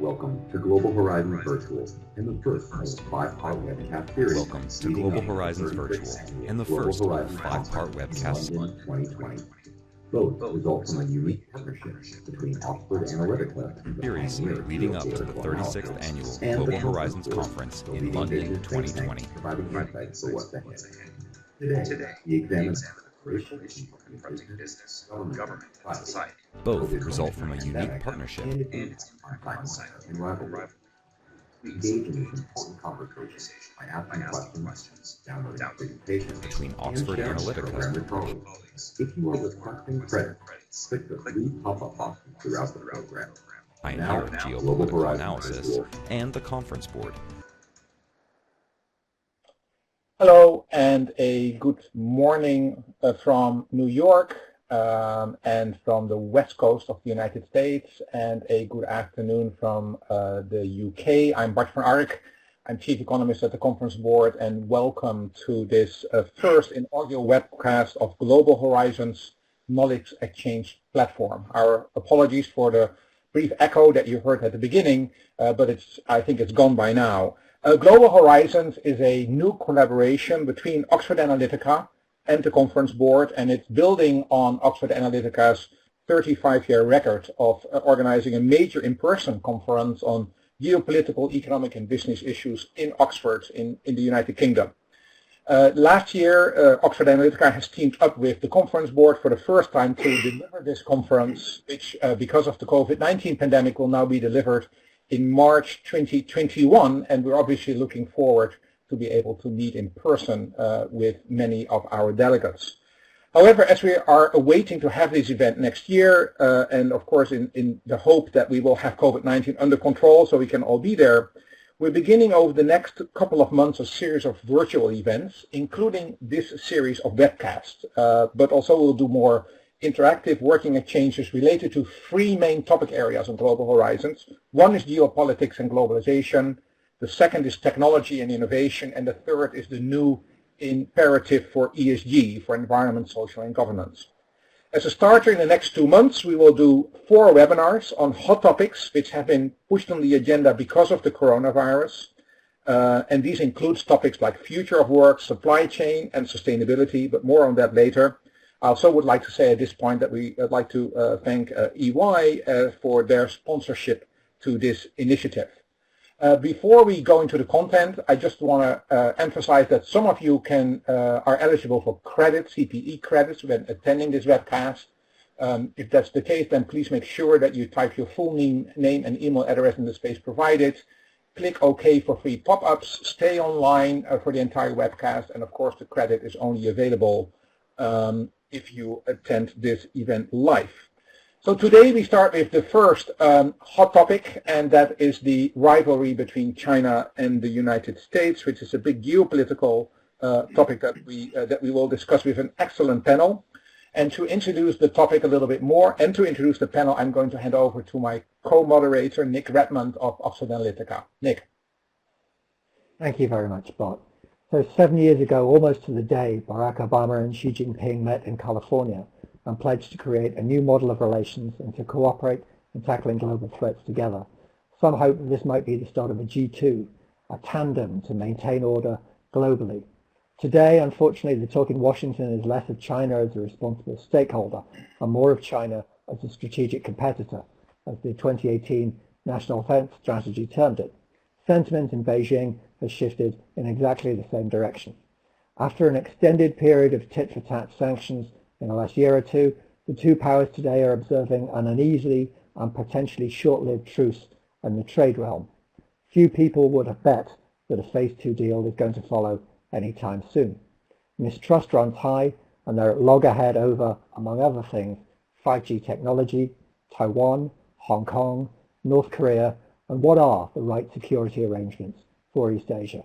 Welcome to Global Horizons Virtual and the first of a 5-part webcast series. Welcome to Global Horizons Virtual and the first of a 5-part webcast 2020. Both result from a unique partnership between Oxford Analytica, series leading up to the 36th annual Global Horizons Conference in London 2020. Providing insights for what's ahead. Today, we examine confronting business, government, and society. Both result from a unique partnership And its impact on society and rivalry. We engage in these important conversations by asking questions, downloading presentations between Oxford and Analytica. with colleagues. If you are requesting credits, click the 3 pop-up boxes throughout the program. Pioneer Geopolitical Analysis, and the Conference Board. Hello and a good morning from New York and from the west coast of the United States, and a good afternoon from the UK. I'm Bart van Ark. I'm Chief Economist at the Conference Board, and welcome to this first inaugural webcast of Global Horizons Knowledge Exchange Platform. Our apologies for the brief echo that you heard at the beginning, but I think it's gone by now. Global Horizons is a new collaboration between Oxford Analytica and the Conference Board, and it's building on Oxford Analytica's 35-year record of organizing a major in-person conference on geopolitical, economic, and business issues in Oxford in the United Kingdom. Last year, Oxford Analytica has teamed up with the Conference Board for the first time to deliver this conference, which, because of the COVID-19 pandemic, will now be delivered in March 2021, and we're obviously looking forward to be able to meet in person with many of our delegates. However, as we are awaiting to have this event next year, and of course in the hope that we will have COVID-19 under control so we can all be there, we're beginning over the next couple of months a series of virtual events, including this series of webcasts, but also we'll do more interactive working exchanges related to 3 main topic areas on Global Horizons. One is geopolitics and globalization, the second is technology and innovation, and the third is the new imperative for ESG, for environment, social, and governance. As a starter, in the next 2 months, we will do 4 webinars on hot topics which have been pushed on the agenda because of the coronavirus. And these include topics like future of work, supply chain, and sustainability, but more on that later. I also would like to say at this point that we would like to thank EY for their sponsorship to this initiative. Before we go into the content, I just want to emphasize that some of you are eligible for credits, CPE credits, when attending this webcast. If that's the case, then please make sure that you type your full name and email address in the space provided. Click OK for free pop-ups. Stay online for the entire webcast, and of course the credit is only available if you attend this event live. So today we start with the first hot topic, and that is the rivalry between China and the United States, which is a big geopolitical topic that we will discuss with an excellent panel. And to introduce the topic a little bit more and to introduce the panel, I'm going to hand over to my co-moderator, Nick Redmond of Oxford Analytica. Nick. Thank you very much, Bart. So 7 years ago, almost to the day, Barack Obama and Xi Jinping met in California and pledged to create a new model of relations and to cooperate in tackling global threats together. Some hope that this might be the start of a G2, a tandem to maintain order globally. Today, unfortunately, the talk in Washington is less of China as a responsible stakeholder and more of China as a strategic competitor, as the 2018 National Defense Strategy termed it. Sentiment in Beijing has shifted in exactly the same direction. After an extended period of tit-for-tat sanctions in the last year or two, the two powers today are observing an uneasy and potentially short-lived truce in the trade realm. Few people would have bet that a Phase 2 deal is going to follow anytime soon. Mistrust runs high, and they're at loggerhead over, among other things, 5G technology, Taiwan, Hong Kong, North Korea, and what are the right security arrangements for East Asia.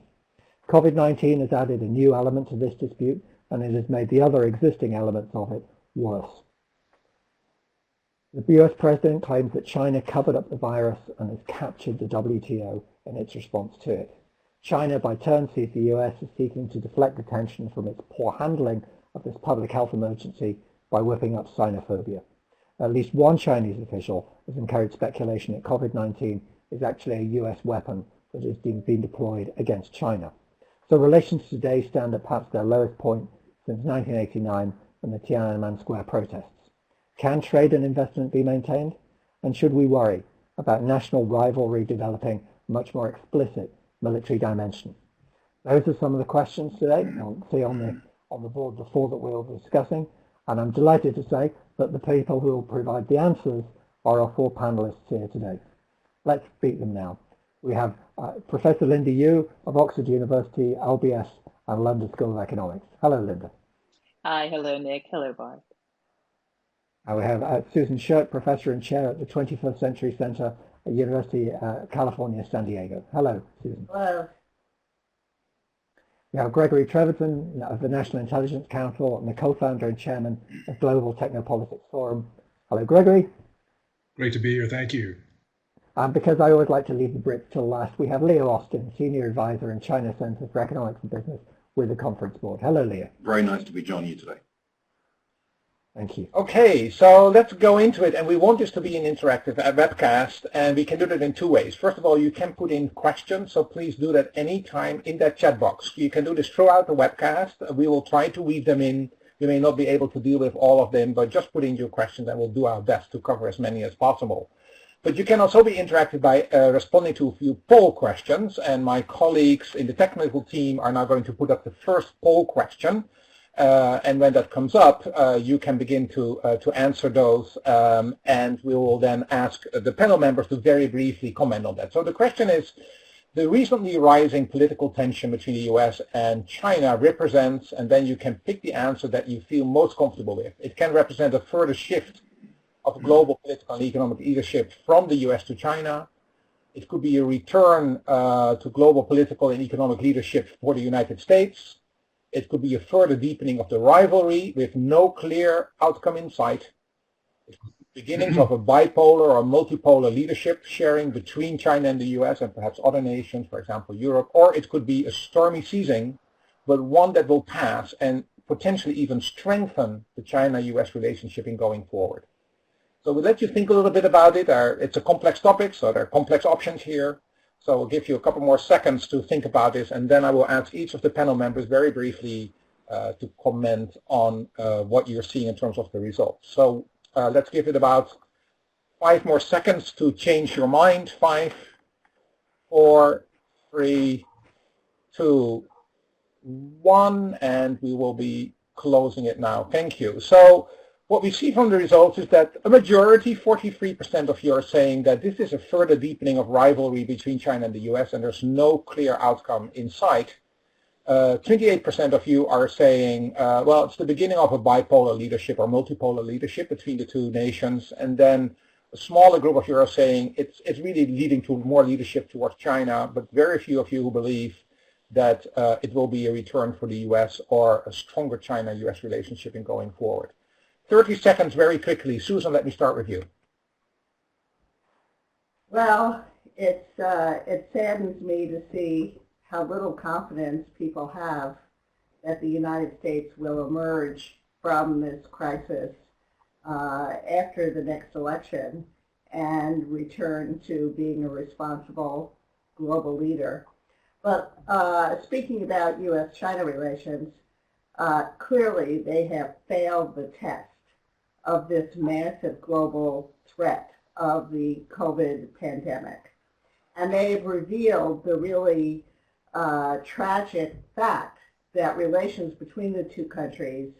COVID-19 has added a new element to this dispute, and it has made the other existing elements of it worse. The US president claims that China covered up the virus and has captured the WTO in its response to it. China, by turn, sees the US as seeking to deflect attention from its poor handling of this public health emergency by whipping up xenophobia. At least one Chinese official has encouraged speculation that COVID-19 is actually a US weapon that is being deployed against China. So relations today stand at perhaps their lowest point since 1989 and the Tiananmen Square protests. Can trade and investment be maintained? And should we worry about national rivalry developing a much more explicit military dimension? Those are some of the questions today. You'll see on the board the four that we'll be discussing. And I'm delighted to say that the people who will provide the answers are our four panelists here today. Let's meet them now. We have Professor Linda Yu of Oxford University, LBS and London School of Economics. Hello, Linda. Hi, hello, Nick. Hello, Bart. And we have Susan Shirk, Professor and Chair at the 21st Century Center at University of California, San Diego. Hello, Susan. Hello. We have Gregory Treveton of the National Intelligence Council and the co-founder and chairman of Global Technopolitics Forum. Hello, Gregory. Great to be here. Thank you. And because I always like to leave the Brits till last, we have Leah Austin, Senior Advisor in China Center for Economics and Business with the Conference Board. Hello, Leah. Very nice to be joining you today. Thank you. Okay, so let's go into it, and we want this to be an interactive webcast, and we can do that in two ways. First of all, you can put in questions, so please do that anytime in that chat box. You can do this throughout the webcast. We will try to weave them in. We may not be able to deal with all of them, but just put in your questions, and we'll do our best to cover as many as possible. But you can also be interactive by responding to a few poll questions, and my colleagues in the technical team are now going to put up the first poll question. And when that comes up, you can begin to answer those, and we will then ask the panel members to very briefly comment on that. So the question is, the recently rising political tension between the US and China represents, and then you can pick the answer that you feel most comfortable with. It can represent a further shift of global political and economic leadership from the US to China. It could be a return to global political and economic leadership for the United States. It could be a further deepening of the rivalry with no clear outcome in sight. It could be beginnings of a bipolar or multipolar leadership sharing between China and the US and perhaps other nations, for example, Europe. Or it could be a stormy season, but one that will pass and potentially even strengthen the China-US relationship in going forward. So we'll let you think a little bit about it. It's a complex topic, so there are complex options here. So I'll give you a couple more seconds to think about this, and then I will ask each of the panel members very briefly to comment on what you're seeing in terms of the results. So let's give it about 5 more seconds to change your mind. 5, 4, 3, 2, 1, and we will be closing it now. Thank you. So what we see from the results is that a majority, 43% of you are saying that this is a further deepening of rivalry between China and the US, and there's no clear outcome in sight. 28% of you are saying, well, it's the beginning of a bipolar leadership or multipolar leadership between the two nations. And then a smaller group of you are saying it's really leading to more leadership towards China, but very few of you who believe that it will be a return for the US or a stronger China-US relationship in going forward. 30 seconds very quickly. Susan, let me start with you. Well, it saddens me to see how little confidence people have that the United States will emerge from this crisis after the next election and return to being a responsible global leader. But speaking about U.S.-China relations, clearly they have failed the test of this massive global threat of the COVID pandemic. And they've revealed the really tragic fact that relations between the two countries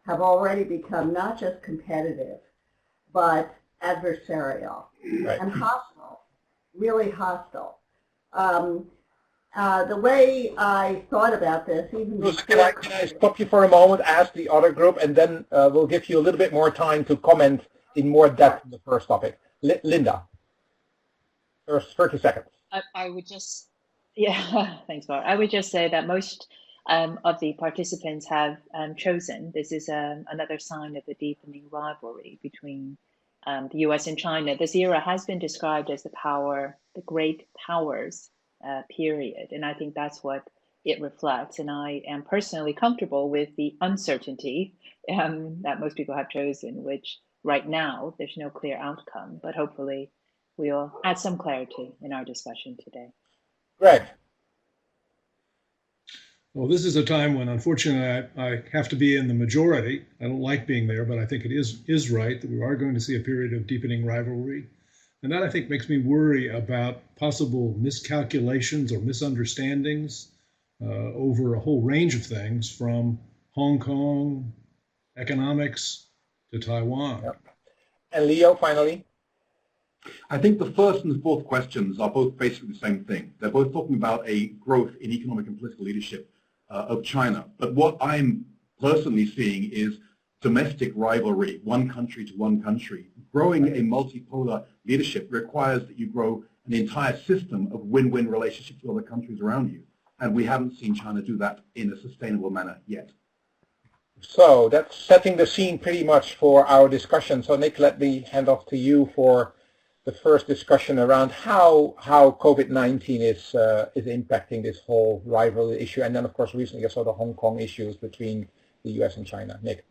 have already become not just competitive, but adversarial and hostile, really hostile. The way I thought about this, even can I stop you for a moment, ask the other group, and then we'll give you a little bit more time to comment in more depth on the first topic. Linda, first 30 seconds. I would just, yeah, thanks, Bart. I would just say that most of the participants have chosen, this is another sign of the deepening rivalry between the US and China. This era has been described as the great powers period, and I think that's what it reflects. And I am personally comfortable with the uncertainty that most people have chosen, which right now there's no clear outcome, but hopefully will add some clarity in our discussion today. Greg. Well, this is a time when, unfortunately, I have to be in the majority. I don't like being there, but I think it is right that we are going to see a period of deepening rivalry. And that, I think, makes me worry about possible miscalculations or misunderstandings over a whole range of things, from Hong Kong, economics, to Taiwan. Yep. And Leo, finally. I think the first and the fourth questions are both basically the same thing. They're both talking about a growth in economic and political leadership of China. But what I'm personally seeing is domestic rivalry, one country to one country. Growing a multipolar leadership requires that you grow an entire system of win-win relationships with other countries around you. And we haven't seen China do that in a sustainable manner yet. So that's setting the scene pretty much for our discussion. So Nick, let me hand off to you for the first discussion around how COVID-19 is impacting this whole rivalry issue, and then of course recently also the Hong Kong issues between the US and China. Nick.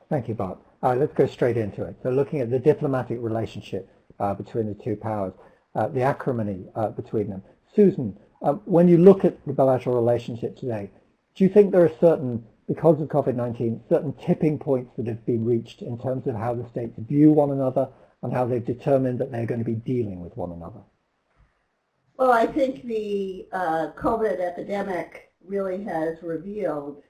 Thank you, Bart. Let's go straight into it. So looking at the diplomatic relationship between the two powers, the acrimony between them. Susan, when you look at the bilateral relationship today, do you think there are certain, because of COVID-19, certain tipping points that have been reached in terms of how the states view one another and how they've determined that they're going to be dealing with one another? Well, I think the COVID epidemic really has revealed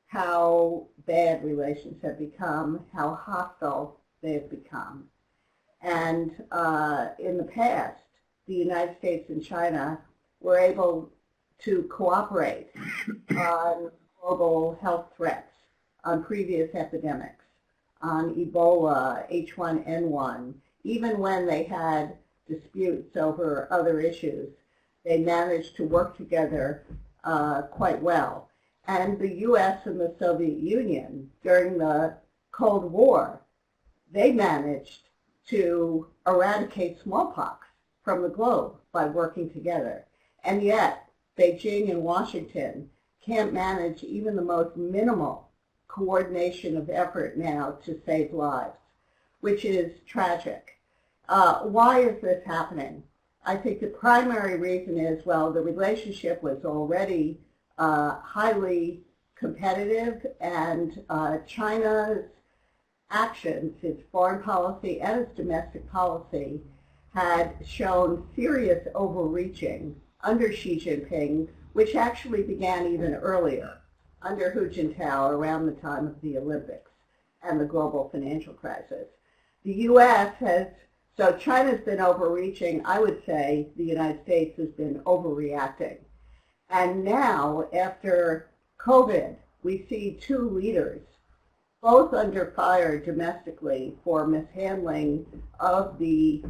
how bad relations have become, how hostile they've become. And in the past, the United States and China were able to cooperate on global health threats, on previous epidemics, on Ebola, H1N1. Even when they had disputes over other issues, they managed to work together quite well. And the U.S. and the Soviet Union, during the Cold War, they managed to eradicate smallpox from the globe by working together. And yet, Beijing and Washington can't manage even the most minimal coordination of effort now to save lives, which is tragic. Why is this happening? I think the primary reason is, well, the relationship was already highly competitive, and China's actions, its foreign policy and its domestic policy, had shown serious overreaching under Xi Jinping, which actually began even earlier, under Hu Jintao, around the time of the Olympics and the global financial crisis. The U.S. has, so China's been overreaching. I would say the United States has been overreacting. And now, after COVID, we see two leaders, both under fire domestically for mishandling of the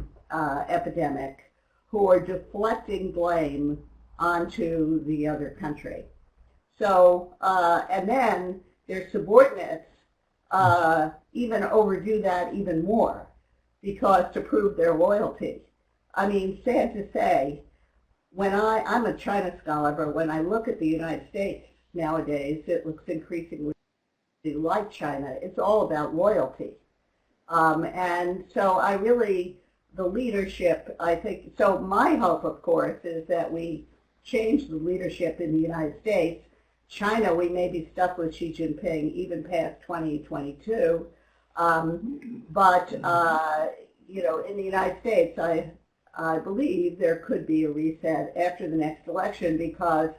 epidemic, who are deflecting blame onto the other country. So, and then their subordinates even overdo that even more, because to prove their loyalty. I mean, sad to say, when I'm a China scholar, but when I look at the United States nowadays, it looks increasingly like China. It's all about loyalty. And so I really, the leadership, I think, so my hope, of course, is that we change the leadership in the United States. China, we may be stuck with Xi Jinping even past 2022. But, you know, in the United States, I believe there could be a reset after the next election, because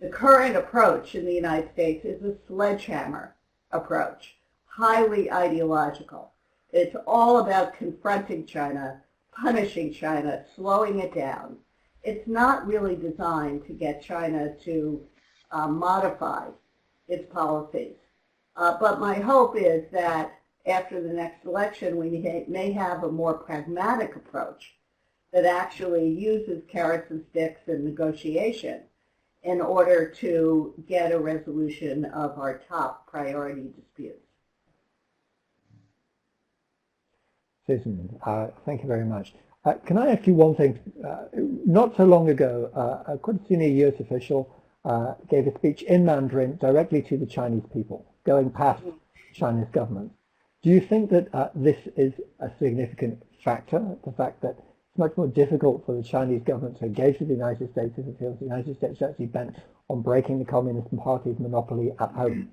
the current approach in the United States is a sledgehammer approach, highly ideological. It's all about confronting China, punishing China, slowing it down. It's not really designed to get China to modify its policies. But my hope is that after the next election, we may have a more pragmatic approach that actually uses carrots and sticks and negotiation in order to get a resolution of our top priority disputes. Susan, thank you very much. Can I ask you one thing? Not so long ago, a quite senior U.S. official gave a speech in Mandarin directly to the Chinese people, going past China's government. Do you think that this is a significant factor, the fact that it's much more difficult for the Chinese government to engage with the United States if it feels the United States is actually bent on breaking the Communist Party's monopoly at home?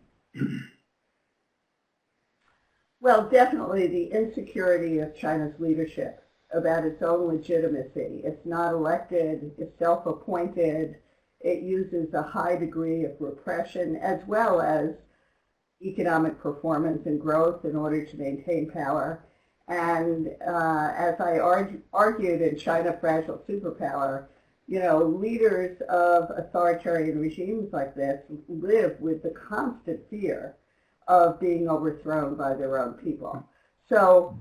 Well, definitely the insecurity of China's leadership about its own legitimacy. It's not elected, it's self-appointed, it uses a high degree of repression as well as economic performance and growth in order to maintain power. And as I argued in China Fragile Superpower, you know, leaders of authoritarian regimes like this live with the constant fear of being overthrown by their own people. So,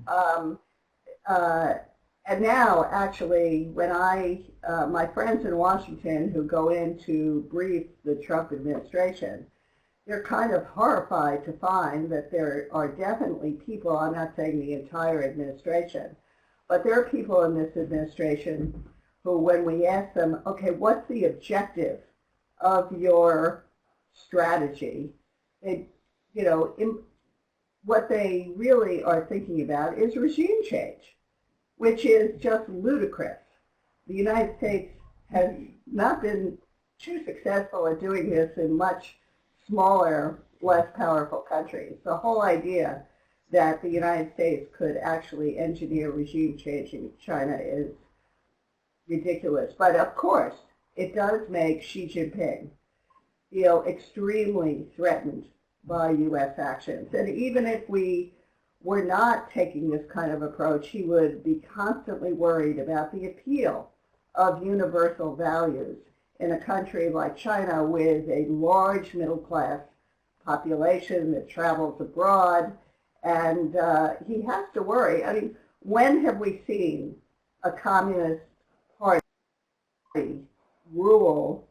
and now actually when my friends in Washington who go in to brief the Trump administration, they're kind of horrified to find that there are definitely people, I'm not saying the entire administration, but there are people in this administration who, when we ask them, okay, what's the objective of your strategy? They, you know, what they really are thinking about is regime change, which is just ludicrous. The United States has not been too successful at doing this in much smaller, less powerful countries. The whole idea that the United States could actually engineer regime change in China is ridiculous. But of course, it does make Xi Jinping feel extremely threatened by U.S. actions. And even if we were not taking this kind of approach, he would be constantly worried about the appeal of universal values in a country like China with a large middle-class population that travels abroad. And he has to worry. I mean, when have we seen a communist party rule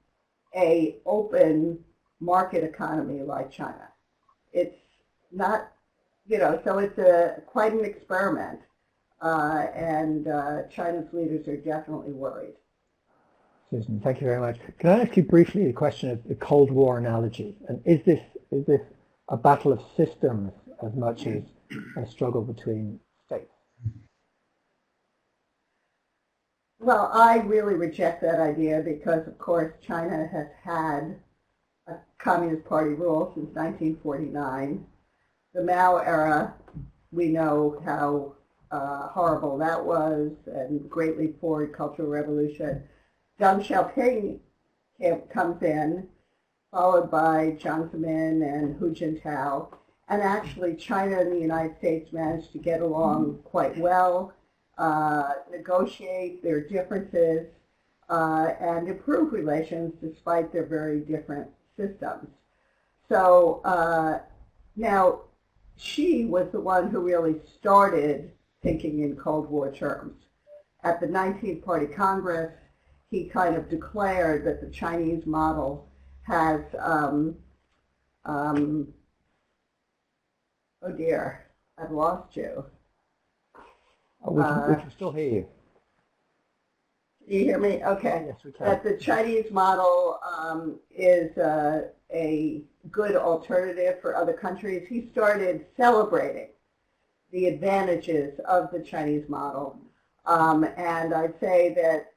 an open market economy like China? It's not, you know, so it's quite an experiment, and China's leaders are definitely worried. Susan, thank you very much. Can I ask you briefly the question of the Cold War analogy? And is this a battle of systems as much as a struggle between states? Well, I really reject that idea because, of course, China has had a Communist Party rule since 1949. The Mao era, we know how horrible that was, and Great Leap Forward, Cultural Revolution. Deng Xiaoping comes in, followed by Jiang Zemin and Hu Jintao, and actually China and the United States managed to get along quite well, negotiate their differences, and improve relations despite their very different systems. So now Xi was the one who really started thinking in Cold War terms. At the 19th Party Congress, he kind of declared that the Chinese model has, oh dear, I've lost you. We can still hear you. Do you hear me? Okay. Yes, we can. That the Chinese model is a good alternative for other countries. He started celebrating the advantages of the Chinese model. And I'd say that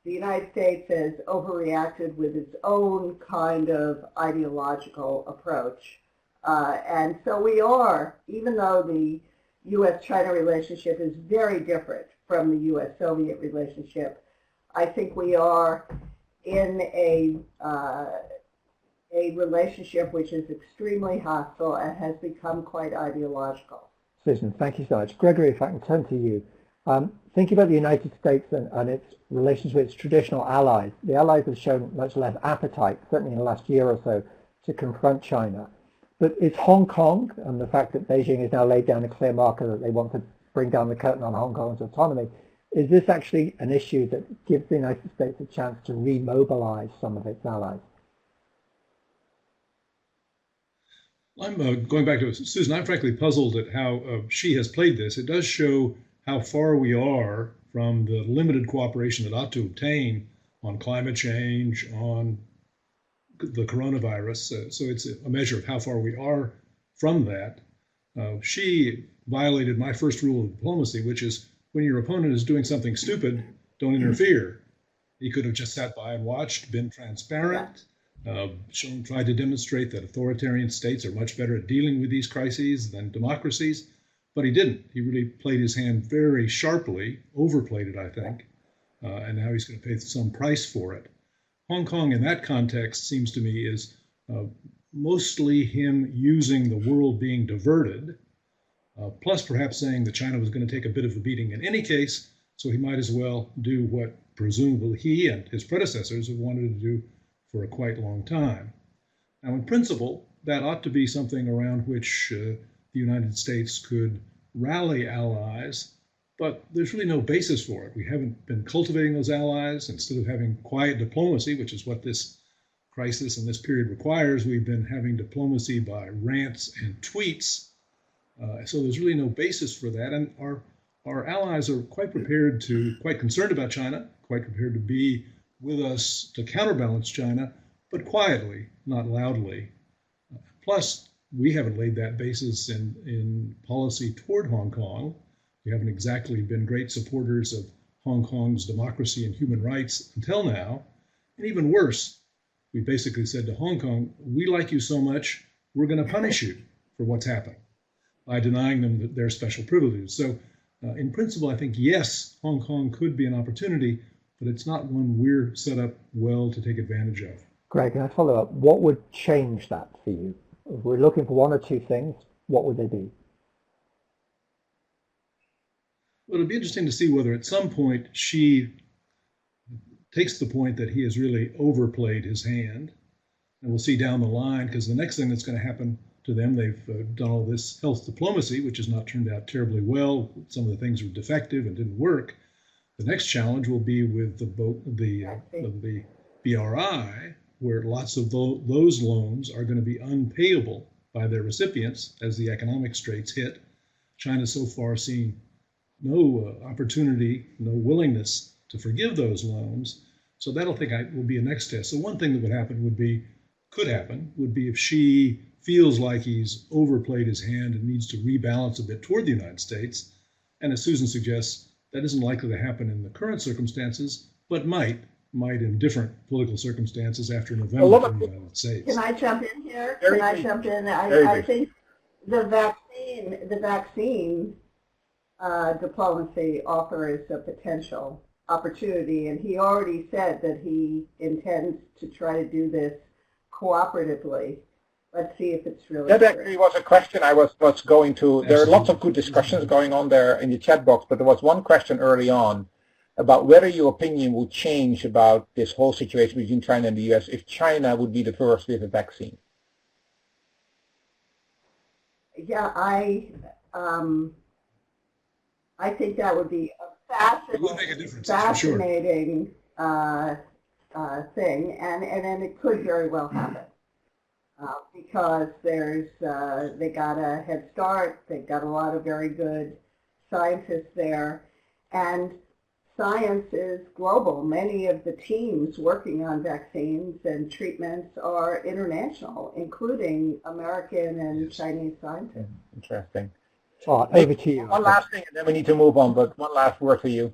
the United States has overreacted with its own kind of ideological approach. And so we are, even though the U.S.-China relationship is very different from the U.S.-Soviet relationship, I think we are in a relationship which is extremely hostile and has become quite ideological. Susan, thank you so much. Gregory, if I can turn to you. Thinking about the United States and its relations with its traditional allies, the allies have shown much less appetite, certainly in the last year or so, to confront China. But is Hong Kong, and the fact that Beijing has now laid down a clear marker that they want to bring down the curtain on Hong Kong's autonomy, is this actually an issue that gives the United States a chance to remobilize some of its allies? I'm going back to Susan. I'm frankly puzzled at how Xi has played this. It does show how far we are from the limited cooperation that ought to obtain on climate change, on the coronavirus. So it's a measure of how far we are from that. Xi violated my first rule of diplomacy, which is when your opponent is doing something stupid, don't interfere. He could have just sat by and watched, been transparent, tried to demonstrate that authoritarian states are much better at dealing with these crises than democracies, but he didn't. He really played his hand very sharply, overplayed it, I think, and now he's going to pay some price for it. Hong Kong, in that context, seems to me is mostly him using the world being diverted, plus perhaps saying that China was going to take a bit of a beating in any case, so he might as well do what presumably he and his predecessors have wanted to do for a quite long time. Now, in principle, that ought to be something around which the United States could rally allies, but there's really no basis for it. We haven't been cultivating those allies. Instead of having quiet diplomacy, which is what this crisis and this period requires, we've been having diplomacy by rants and tweets. So there's really no basis for that. And our allies are quite concerned about China, quite prepared to be with us to counterbalance China, but quietly, not loudly. Plus, we haven't laid that basis in policy toward Hong Kong. We haven't exactly been great supporters of Hong Kong's democracy and human rights until now. And even worse, we basically said to Hong Kong, we like you so much, we're going to punish you for what's happened by denying them their special privileges. So in principle, I think, yes, Hong Kong could be an opportunity, but it's not one we're set up well to take advantage of. Greg, can I follow up? What would change that for you? If we're looking for one or two things, what would they be? Well, it'd be interesting to see whether at some point she takes the point that he has really overplayed his hand. And we'll see down the line, because the next thing that's going to happen to them, they've done all this health diplomacy, which has not turned out terribly well. Some of the things were defective and didn't work. The next challenge will be with the BRI, where lots of those loans are going to be unpayable by their recipients as the economic straits hit. China's so far seen no opportunity, no willingness to forgive those loans. So that'll will be a next test. So one thing that could happen would be if she feels like he's overplayed his hand and needs to rebalance a bit toward the United States. And as Susan suggests, that isn't likely to happen in the current circumstances, but might in different political circumstances after November in the United States. Can I jump in here? I think the vaccine diplomacy offers a potential opportunity, and he already said that he intends to try to do this cooperatively. Let's see if it's really That actually was a question I was going to. There are lots of good discussions going on there in the chat box, but there was one question early on about whether your opinion would change about this whole situation between China and the US if China would be the first with a vaccine. Yeah, I think that would be a fascinating thing, and it could very well happen. Because they got a head start, they've got a lot of very good scientists there, and science is global. Many of the teams working on vaccines and treatments are international, including American and Chinese scientists. Interesting. Over to you. One last thing, and then we need to move on, but one last word for you.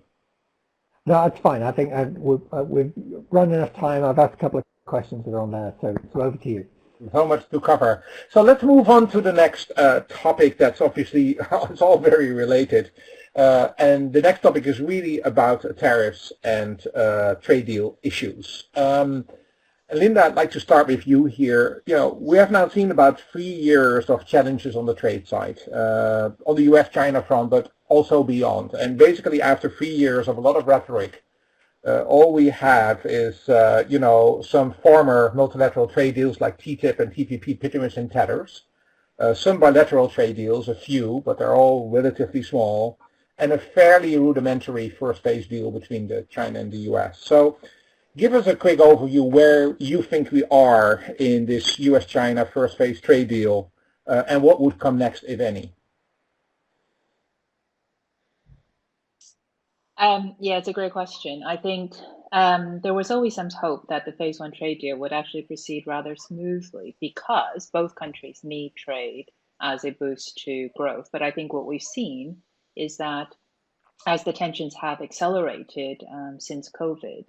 No, it's fine. I think we've run enough time. I've asked a couple of questions that are on there, so over to you. So much to cover. So let's move on to the next topic that's obviously, it's all very related. And the next topic is really about tariffs and trade deal issues. Linda, I'd like to start with you here. We have now seen about 3 years of challenges on the trade side, on the US-China front, but also beyond. And basically after 3 years of a lot of rhetoric, all we have is, some former multilateral trade deals like TTIP and TPP pretty much in tatters, some bilateral trade deals, a few, but they're all relatively small, and a fairly rudimentary first phase deal between China and the US. So give us a quick overview where you think we are in this US-China first phase trade deal, and what would come next, if any. Yeah, it's a great question. I think there was always some hope that the phase one trade deal would actually proceed rather smoothly because both countries need trade as a boost to growth. But I think what we've seen is that as the tensions have accelerated since COVID,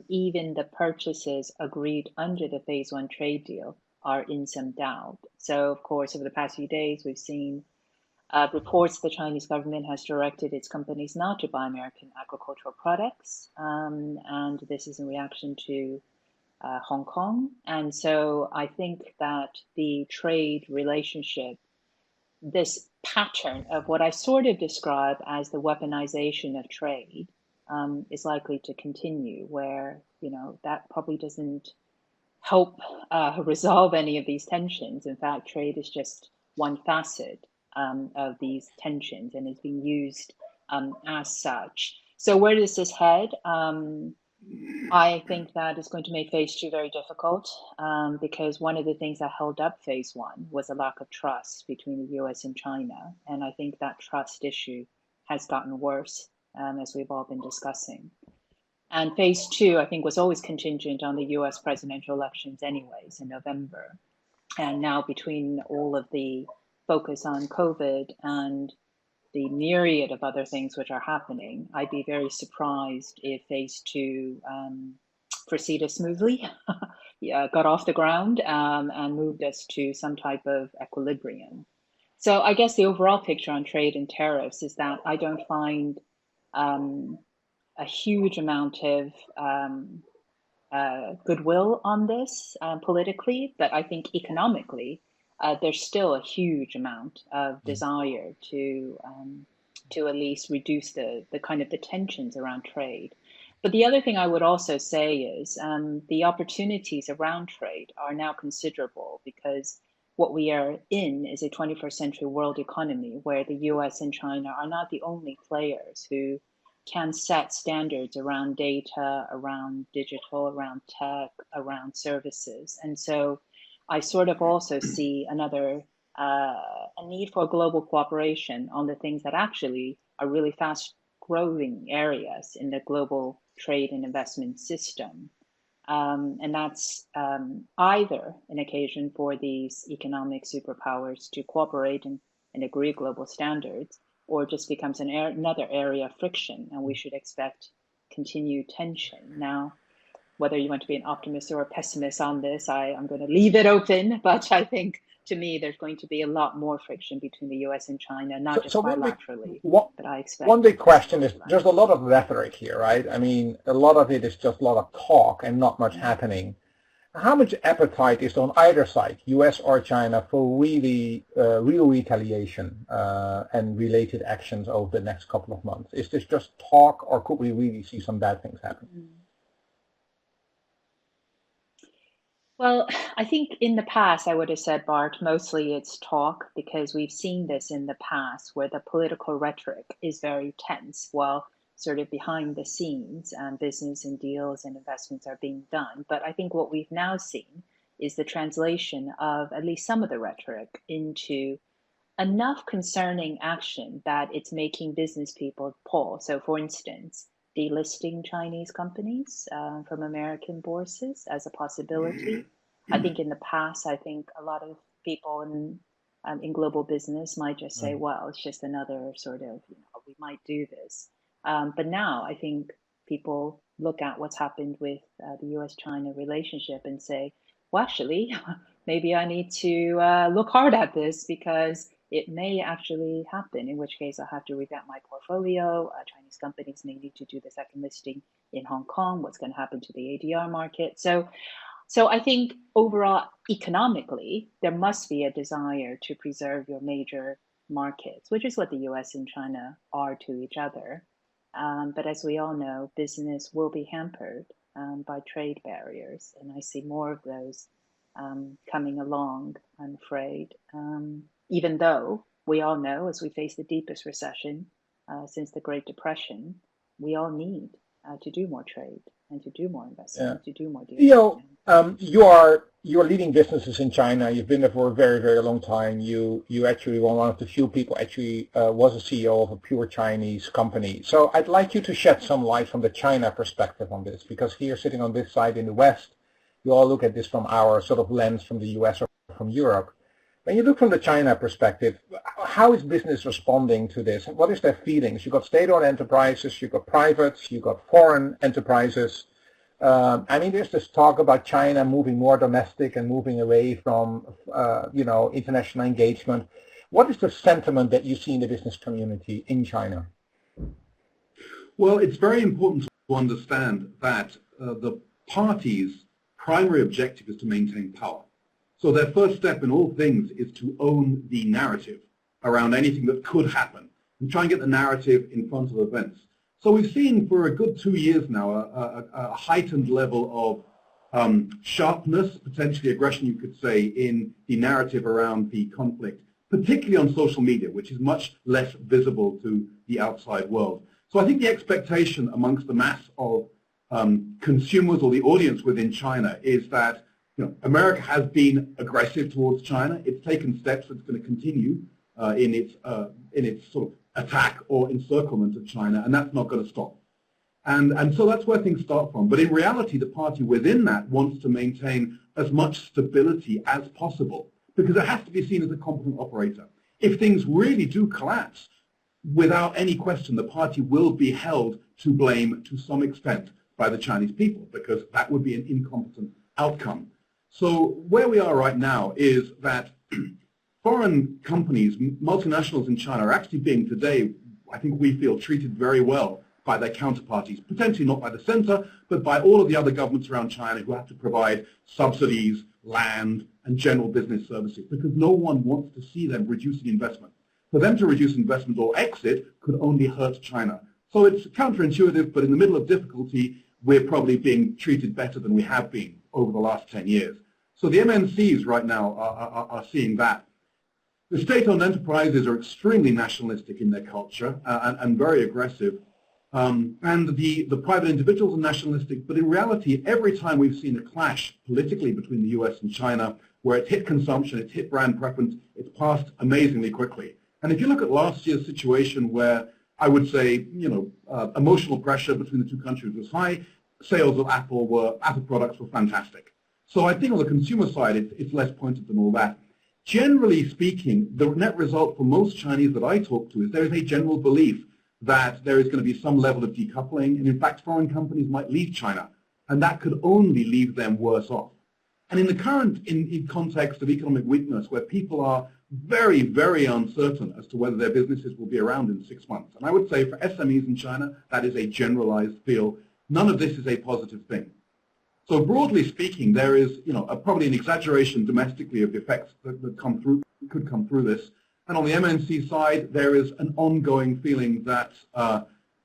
even the purchases agreed under the Phase 1 trade deal are in some doubt. So, of course, over the past few days, we've seen reports the Chinese government has directed its companies not to buy American agricultural products, and this is in reaction to Hong Kong. And so I think that the trade relationship, this pattern of what I sort of describe as the weaponization of trade, is likely to continue, where, you know, that probably doesn't help resolve any of these tensions. In fact, trade is just one facet of these tensions and is being used as such. So where does this head? I think that it's going to make Phase 2 very difficult because one of the things that held up Phase 1 was a lack of trust between the US and China. And I think that trust issue has gotten worse, as we've all been discussing. And Phase 2, I think, was always contingent on the US presidential elections anyways in November. And now between all of the focus on COVID and the myriad of other things which are happening, I'd be very surprised if Phase 2 proceeded smoothly, got off the ground and moved us to some type of equilibrium. So I guess the overall picture on trade and tariffs is that I don't find a huge amount of goodwill on this politically, but I think economically, there's still a huge amount of desire to at least reduce the kind of the tensions around trade. But the other thing I would also say is the opportunities around trade are now considerable, because what we are in is a 21st century world economy where the US and China are not the only players who can set standards around data, around digital, around tech, around services. And so I sort of also see another a need for global cooperation on the things that actually are really fast growing areas in the global trade and investment system. And that's either an occasion for these economic superpowers to cooperate and agree global standards, or just becomes another area of friction, and we should expect continued tension. Now, whether you want to be an optimist or a pessimist on this, I'm going to leave it open, but I think, to me, there's going to be a lot more friction between the US and China, not just bilaterally, but I expect... One big question is, there's a lot of rhetoric here, right? I mean, a lot of it is just a lot of talk and not much happening. How much appetite is on either side, US or China, for really real retaliation and related actions over the next couple of months? Is this just talk, or could we really see some bad things happen? Well, I think in the past, I would have said, Bart, mostly it's talk, because we've seen this in the past where the political rhetoric is very tense while sort of behind the scenes business and deals and investments are being done. But I think what we've now seen is the translation of at least some of the rhetoric into enough concerning action that it's making business people pause. So for instance, delisting Chinese companies from American bourses as a possibility. I think in the past, I think a lot of people in global business might just say, well, it's just another sort of, we might do this. But now I think people look at what's happened with the US-China relationship and say, well, actually, maybe I need to look hard at this, because it may actually happen, in which case I'll have to revamp my portfolio. Chinese companies may need to do the second listing in Hong Kong. What's going to happen to the ADR market? So I think overall, economically, there must be a desire to preserve your major markets, which is what the US and China are to each other. But as we all know, business will be hampered by trade barriers. And I see more of those coming along, I'm afraid. Even though we all know, as we face the deepest recession since the Great Depression, we all need to do more trade and to do more investment, to do more deals. You're leading businesses in China. You've been there for a very, very long time. You actually were one of the few people actually was a CEO of a pure Chinese company. So I'd like you to shed some light from the China perspective on this, because here, sitting on this side in the West, you all look at this from our sort of lens from the US or from Europe. When you look from the China perspective, how is business responding to this? What is their feelings? You've got state-owned enterprises, you've got privates, you've got foreign enterprises. I mean, there's this talk about China moving more domestic and moving away from, international engagement. What is the sentiment that you see in the business community in China? Well, it's very important to understand that the party's primary objective is to maintain power. So their first step in all things is to own the narrative around anything that could happen and try and get the narrative in front of events. So we've seen for a good 2 years now a heightened level of sharpness, potentially aggression, you could say, in the narrative around the conflict, particularly on social media, which is much less visible to the outside world. So I think the expectation amongst the mass of consumers or the audience within China is that America has been aggressive towards China. It's taken steps that's going to continue in its sort of attack or encirclement of China, and that's not going to stop. And so that's where things start from. But in reality, the party within that wants to maintain as much stability as possible because it has to be seen as a competent operator. If things really do collapse, without any question, the party will be held to blame to some extent by the Chinese people because that would be an incompetent outcome. So where we are right now is that foreign companies, multinationals in China, are actually being today, I think we feel, treated very well by their counterparties, potentially not by the center, but by all of the other governments around China who have to provide subsidies, land, and general business services, because no one wants to see them reducing investment. For them to reduce investment or exit could only hurt China. So it's counterintuitive, but in the middle of difficulty, we're probably being treated better than we have been over the last 10 years. So the MNCs right now are seeing that. The state-owned enterprises are extremely nationalistic in their culture and very aggressive. And the private individuals are nationalistic, but in reality, every time we've seen a clash politically between the US and China, where it's hit consumption, it's hit brand preference, it's passed amazingly quickly. And if you look at last year's situation where I would say, emotional pressure between the two countries was high, sales of Apple products were fantastic. So I think on the consumer side, it's less pointed than all that. Generally speaking, the net result for most Chinese that I talk to is there is a general belief that there is going to be some level of decoupling, and in fact, foreign companies might leave China, and that could only leave them worse off. And in the current in context of economic weakness, where people are very, very uncertain as to whether their businesses will be around in 6 months, and I would say for SMEs in China, that is a generalized feel. None of this is a positive thing. So broadly speaking, there is, probably an exaggeration domestically of the effects that could come through this. And on the MNC side, there is an ongoing feeling that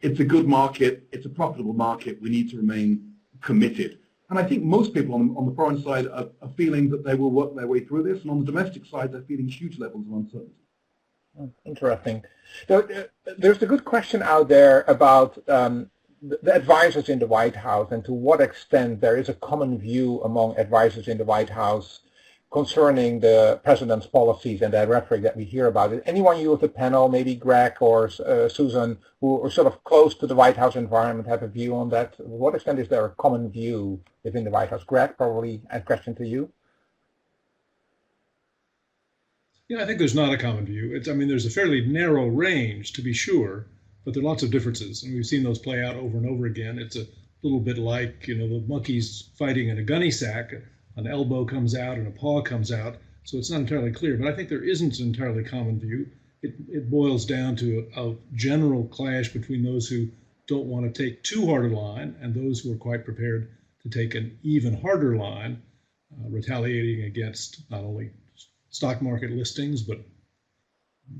it's a good market, it's a profitable market, we need to remain committed. And I think most people on the foreign side are feeling that they will work their way through this, and on the domestic side, they're feeling huge levels of uncertainty. Interesting. There's a good question out there about the advisors in the White House and to what extent there is a common view among advisors in the White House concerning the president's policies and that rhetoric that we hear about. Anyone you with the panel, maybe Greg or Susan, who are sort of close to the White House environment, have a view on that? To what extent is there a common view within the White House? Greg, probably a question to you. Yeah, I think there's not a common view. There's a fairly narrow range, to be sure, but there are lots of differences, and we've seen those play out over and over again. It's a little bit like, the monkeys fighting in a gunny sack. An elbow comes out and a paw comes out, so it's not entirely clear. But I think there isn't an entirely common view. It boils down to a general clash between those who don't want to take too hard a line and those who are quite prepared to take an even harder line, retaliating against not only stock market listings, but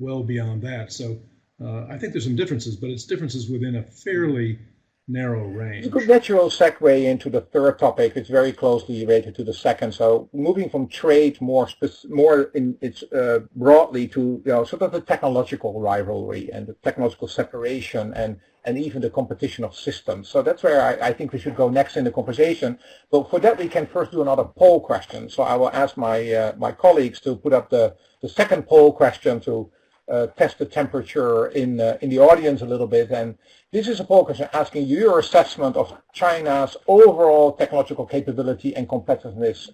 well beyond that. So I think there's some differences, but it's differences within a fairly narrow range. It's a good natural segue into the third topic. It's very closely related to the second. So moving from trade more in its broadly to sort of the technological rivalry and the technological separation and even the competition of systems. So that's where I think we should go next in the conversation. But for that, we can first do another poll question. So I will ask my colleagues to put up the second poll question to test the temperature in the audience a little bit. And this is a poll question asking you your assessment of China's overall technological capability and competitiveness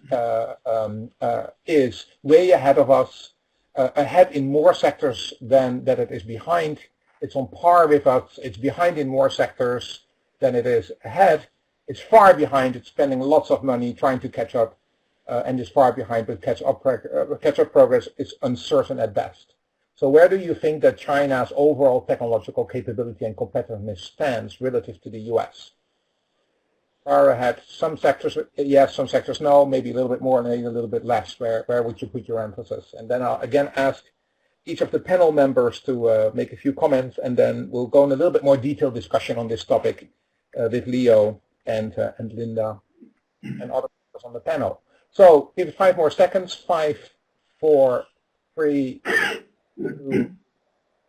is way ahead of us, ahead in more sectors than that it is behind. It's on par with us. It's behind in more sectors than it is ahead. It's far behind. It's spending lots of money trying to catch up, and is far behind, but catch-up progress is uncertain at best. So where do you think that China's overall technological capability and competitiveness stands relative to the US? Far ahead. Some sectors, yes, some sectors no, maybe a little bit more, maybe a little bit less. Where would you put your emphasis? And then I'll again ask each of the panel members to make a few comments, and then we'll go in a little bit more detailed discussion on this topic with Leo and Linda and other members on the panel. So give it 5 more seconds. 5, 4, 3, 2,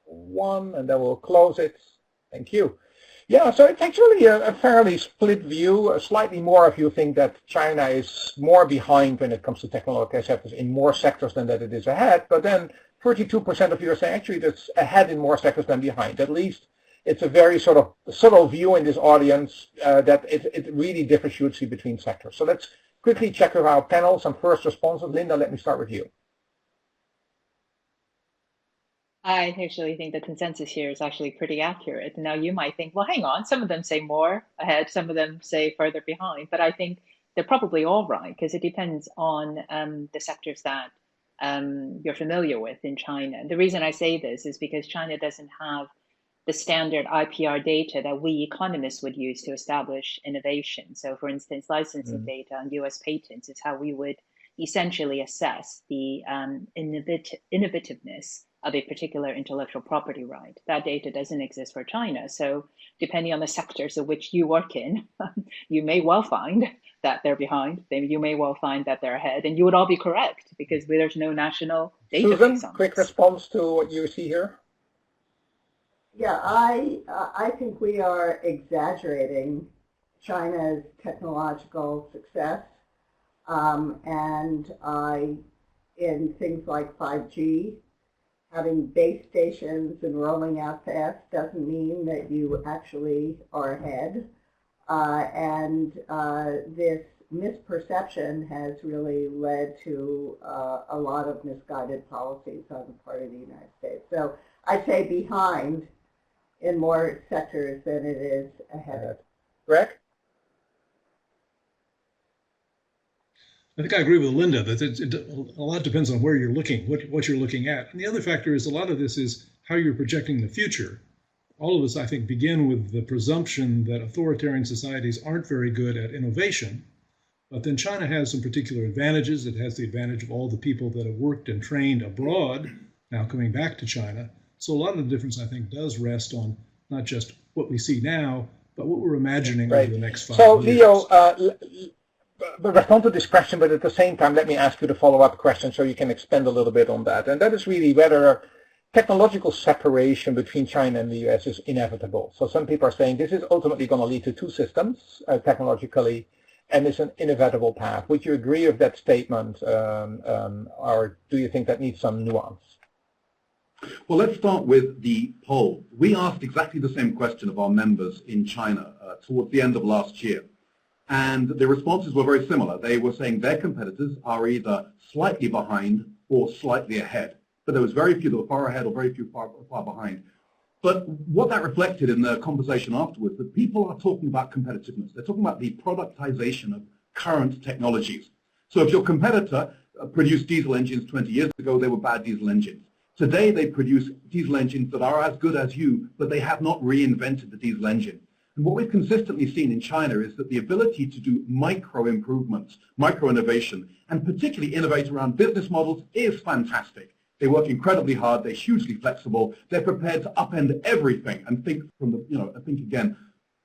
1, and then we'll close it. Thank you. Yeah, so it's actually a fairly split view. Slightly more of you think that China is more behind when it comes to technological sectors in more sectors than that it is ahead. But then 32% of you are saying actually that's ahead in more sectors than behind. At least it's a very sort of subtle view in this audience that it really differs hugely between sectors. So let's quickly check with our panel. Some first responses. Linda, let me start with you. I actually think the consensus here is actually pretty accurate. Now you might think, well, hang on, some of them say more ahead, some of them say further behind, but I think they're probably all right because it depends on the sectors that you're familiar with in China. The reason I say this is because China doesn't have the standard IPR data that we economists would use to establish innovation. So for instance, licensing data on US patents is how we would essentially assess the innovativeness of a particular intellectual property right. That data doesn't exist for China. So depending on the sectors of which you work in, you may well find that they're behind. You may well find that they're ahead. And you would all be correct because there's no national database on Susan, quick response to what you see here. Yeah, I think we are exaggerating China's technological success. And in things like 5G, having base stations and rolling out fast doesn't mean that you actually are ahead. This misperception has really led to a lot of misguided policies on the part of the United States. So I'd say behind in more sectors than it is ahead. Greg? I think I agree with Linda that a lot depends on where you're looking, what you're looking at. And the other factor is a lot of this is how you're projecting the future. All of us, I think, begin with the presumption that authoritarian societies aren't very good at innovation. But then China has some particular advantages. It has the advantage of all the people that have worked and trained abroad now coming back to China. So a lot of the difference, I think, does rest on not just what we see now, but what we're imagining over the next 5 years. So, Leo, respond to this question, but at the same time, let me ask you the follow-up question so you can expand a little bit on that. And that is really whether technological separation between China and the US is inevitable. So some people are saying this is ultimately going to lead to 2 systems technologically, and it's an inevitable path. Would you agree with that statement, or do you think that needs some nuance? Well, let's start with the poll. We asked exactly the same question of our members in China towards the end of last year. And the responses were very similar. They were saying their competitors are either slightly behind or slightly ahead. But there was very few that were far ahead or very few far behind. But what that reflected in the conversation afterwards, that people are talking about competitiveness. They're talking about the productization of current technologies. So if your competitor produced diesel engines 20 years ago, they were bad diesel engines. Today they produce diesel engines that are as good as you, but they have not reinvented the diesel engine. And what we've consistently seen in China is that the ability to do micro improvements, micro innovation, and particularly innovate around business models is fantastic. They work incredibly hard, they're hugely flexible, they're prepared to upend everything and think from the, think again.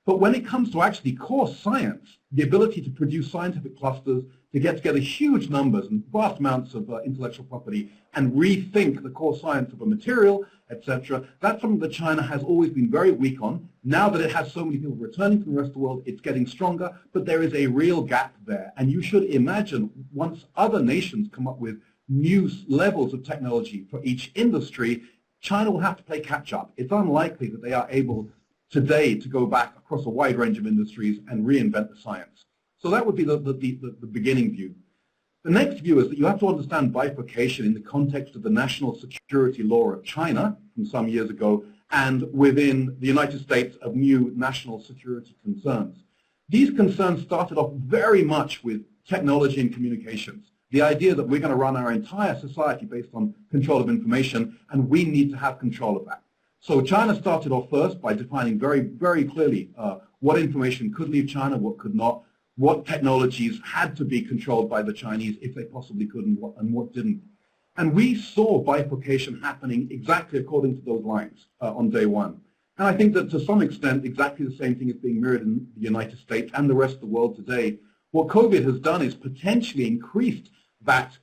But when it comes to actually core science, the ability to produce scientific clusters, to get together huge numbers and vast amounts of intellectual property and rethink the core science of a material, etc., that's something that China has always been very weak on. Now that it has so many people returning from the rest of the world, it's getting stronger, but there is a real gap there. And you should imagine once other nations come up with new levels of technology for each industry, China will have to play catch up. It's unlikely that they are able today to go back across a wide range of industries and reinvent the science. So that would be the beginning view. The next view is that you have to understand bifurcation in the context of the national security law of China from some years ago and within the United States of new national security concerns. These concerns started off very much with technology and communications. The idea that we're going to run our entire society based on control of information, and we need to have control of that. So China started off first by defining very, very clearly what information could leave China, what could not, what technologies had to be controlled by the Chinese if they possibly could, and what didn't. And we saw bifurcation happening exactly according to those lines on day one. And I think that to some extent, exactly the same thing is being mirrored in the United States and the rest of the world today. What COVID has done is potentially increased that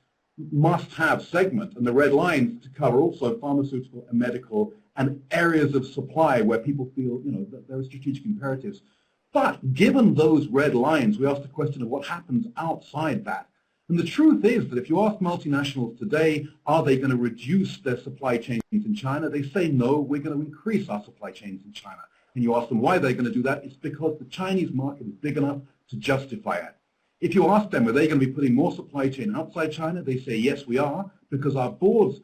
must-have segment and the red lines to cover also pharmaceutical and medical and areas of supply where people feel, that there are strategic imperatives. But given those red lines, we ask the question of what happens outside that. And the truth is that if you ask multinationals today, are they going to reduce their supply chains in China? They say, no, we're going to increase our supply chains in China. And you ask them why they're going to do that. It's because the Chinese market is big enough to justify it. If you ask them, are they going to be putting more supply chain outside China? They say, yes, we are, because our boards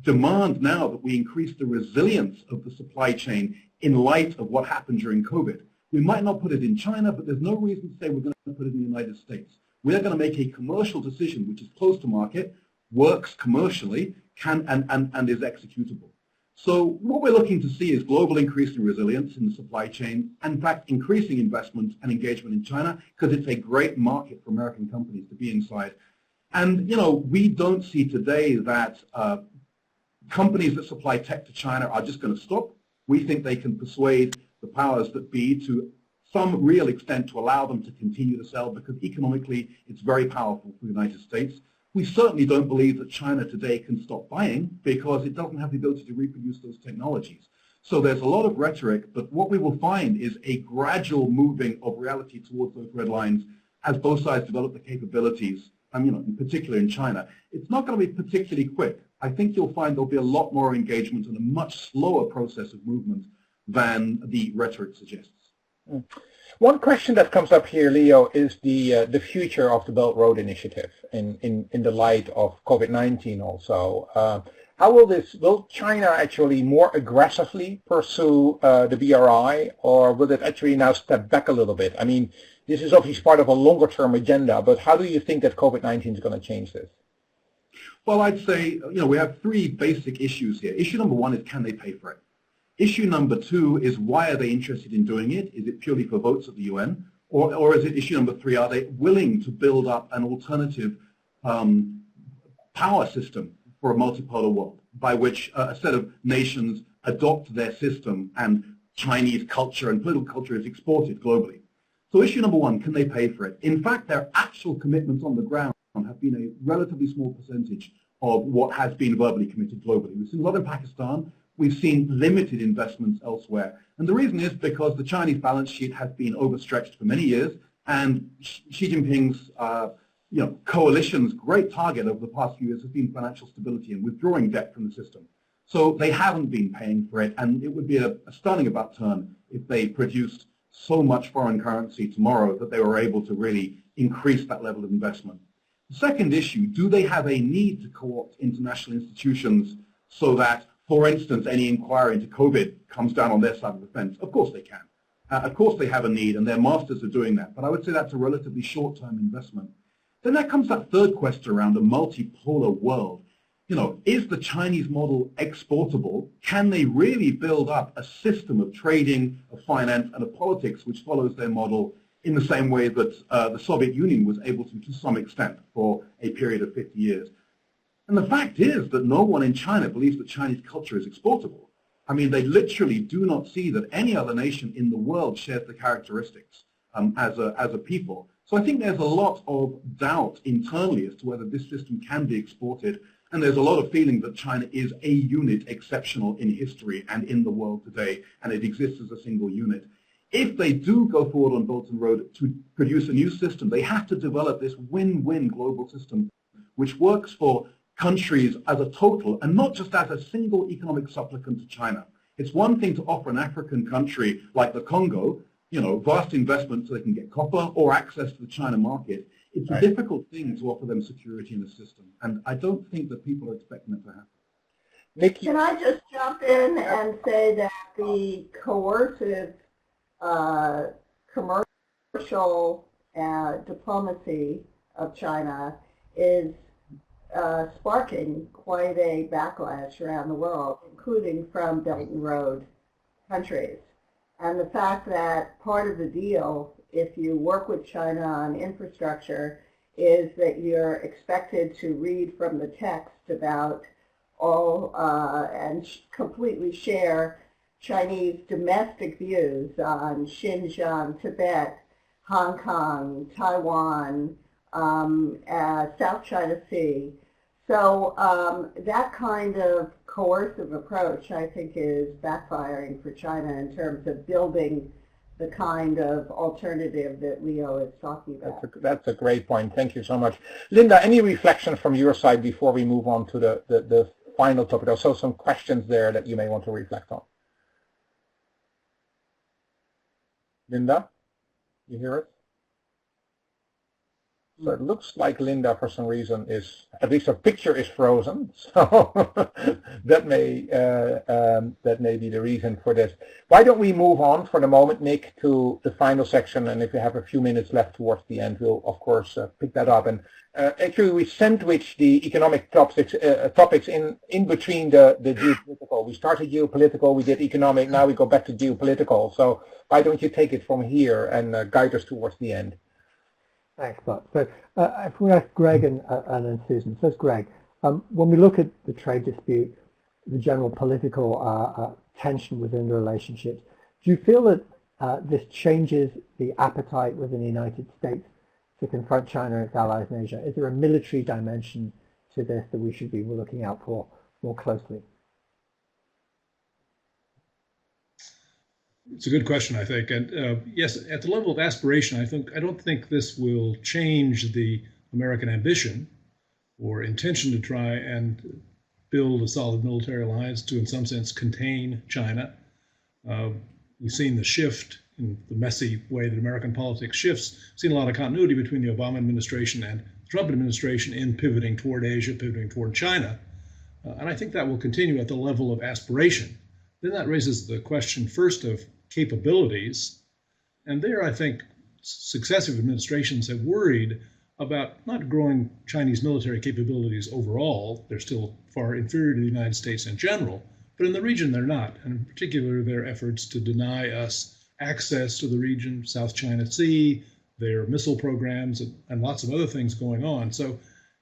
demand now that we increase the resilience of the supply chain in light of what happened during COVID. We might not put it in China, but there's no reason to say we're going to put it in the United States. We're going to make a commercial decision which is close to market, works commercially, and is executable. So what we're looking to see is global increase in resilience in the supply chain, and in fact increasing investment and engagement in China, because it's a great market for American companies to be inside. And we don't see today that companies that supply tech to China are just going to stop. We think they can persuade the powers that be to some real extent to allow them to continue to sell, because economically it's very powerful for the United States. We certainly don't believe that China today can stop buying because it doesn't have the ability to reproduce those technologies. So there's a lot of rhetoric, but what we will find is a gradual moving of reality towards those red lines as both sides develop the capabilities, in particular in China. It's not going to be particularly quick. I think you'll find there'll be a lot more engagement and a much slower process of movement than the rhetoric suggests. One question that comes up here, Leo, is the future of the Belt Road Initiative in the light of COVID-19 also. How will China actually more aggressively pursue the BRI, or will it actually now step back a little bit? I mean, this is obviously part of a longer term agenda, but how do you think that COVID-19 is going to change this? Well, I'd say, we have three basic issues here. Issue number one is, can they pay for it? Issue number two is, why are they interested in doing it? Is it purely for votes at the UN? Or is it issue number three, are they willing to build up an alternative power system for a multipolar world, by which a set of nations adopt their system and Chinese culture and political culture is exported globally? So issue number one, can they pay for it? In fact, their actual commitments on the ground have been a relatively small percentage of what has been verbally committed globally. We've seen a lot in Pakistan. We've seen limited investments elsewhere. And the reason is because the Chinese balance sheet has been overstretched for many years, and Xi Jinping's coalition's great target over the past few years has been financial stability and withdrawing debt from the system. So they haven't been paying for it, and it would be a stunning about turn if they produced so much foreign currency tomorrow that they were able to really increase that level of investment. The second issue, do they have a need to co-opt international institutions so that, for instance, any inquiry into COVID comes down on their side of the fence? Of course they can. Of course they have a need, and their masters are doing that. But I would say that's a relatively short-term investment. Then there comes that third question around a multipolar world. Is the Chinese model exportable? Can they really build up a system of trading, of finance, and of politics which follows their model in the same way that the Soviet Union was able to some extent for a period of 50 years? And the fact is that no one in China believes that Chinese culture is exportable. I mean, they literally do not see that any other nation in the world shares the characteristics as a people. So I think there's a lot of doubt internally as to whether this system can be exported. And there's a lot of feeling that China is a unit exceptional in history and in the world today, and it exists as a single unit. If they do go forward on Belt and Road to produce a new system, they have to develop this win-win global system which works for countries as a total and not just as a single economic supplicant to China. It's one thing to offer an African country like the Congo, vast investment so they can get copper or access to the China market. It's a difficult thing to offer them security in the system, and I don't think that people are expecting it to happen. Nick, can I just jump in and say that the coercive commercial diplomacy of China is sparking quite a backlash around the world, including from Belt and Road countries. And the fact that part of the deal, if you work with China on infrastructure, is that you're expected to read from the text about all and completely share Chinese domestic views on Xinjiang, Tibet, Hong Kong, Taiwan, South China Sea. So that kind of coercive approach, I think, is backfiring for China in terms of building the kind of alternative that Leo is talking about. That's a great point. Thank you so much. Linda, any reflection from your side before we move on to the final topic? Also some questions there that you may want to reflect on. Linda, you hear it? So it looks like Linda, for some reason, is, at least her picture is frozen. So that may be the reason for this. Why don't we move on for the moment, Nick, to the final section? And if we have a few minutes left towards the end, we'll of course pick that up. And actually, we sandwich the economic topics in between the geopolitical. We started geopolitical, we did economic, now we go back to geopolitical. So why don't you take it from here and guide us towards the end? Thanks, Bart. So if we ask Greg and then Susan. First, Greg, when we look at the trade dispute, the general political tension within the relationships, do you feel that this changes the appetite within the United States to confront China and its allies in Asia? Is there a military dimension to this that we should be looking out for more closely? It's a good question, I think. And yes, at the level of aspiration, I don't think this will change the American ambition or intention to try and build a solid military alliance to, in some sense, contain China. We've seen the shift in the messy way that American politics shifts. We've seen a lot of continuity between the Obama administration and the Trump administration in pivoting toward Asia, pivoting toward China. And I think that will continue at the level of aspiration. Then that raises the question first of capabilities. And there, I think, successive administrations have worried about not growing Chinese military capabilities overall. They're still far inferior to the United States in general, but in the region they're not. And in particular, their efforts to deny us access to the region, South China Sea, their missile programs, and lots of other things going on. So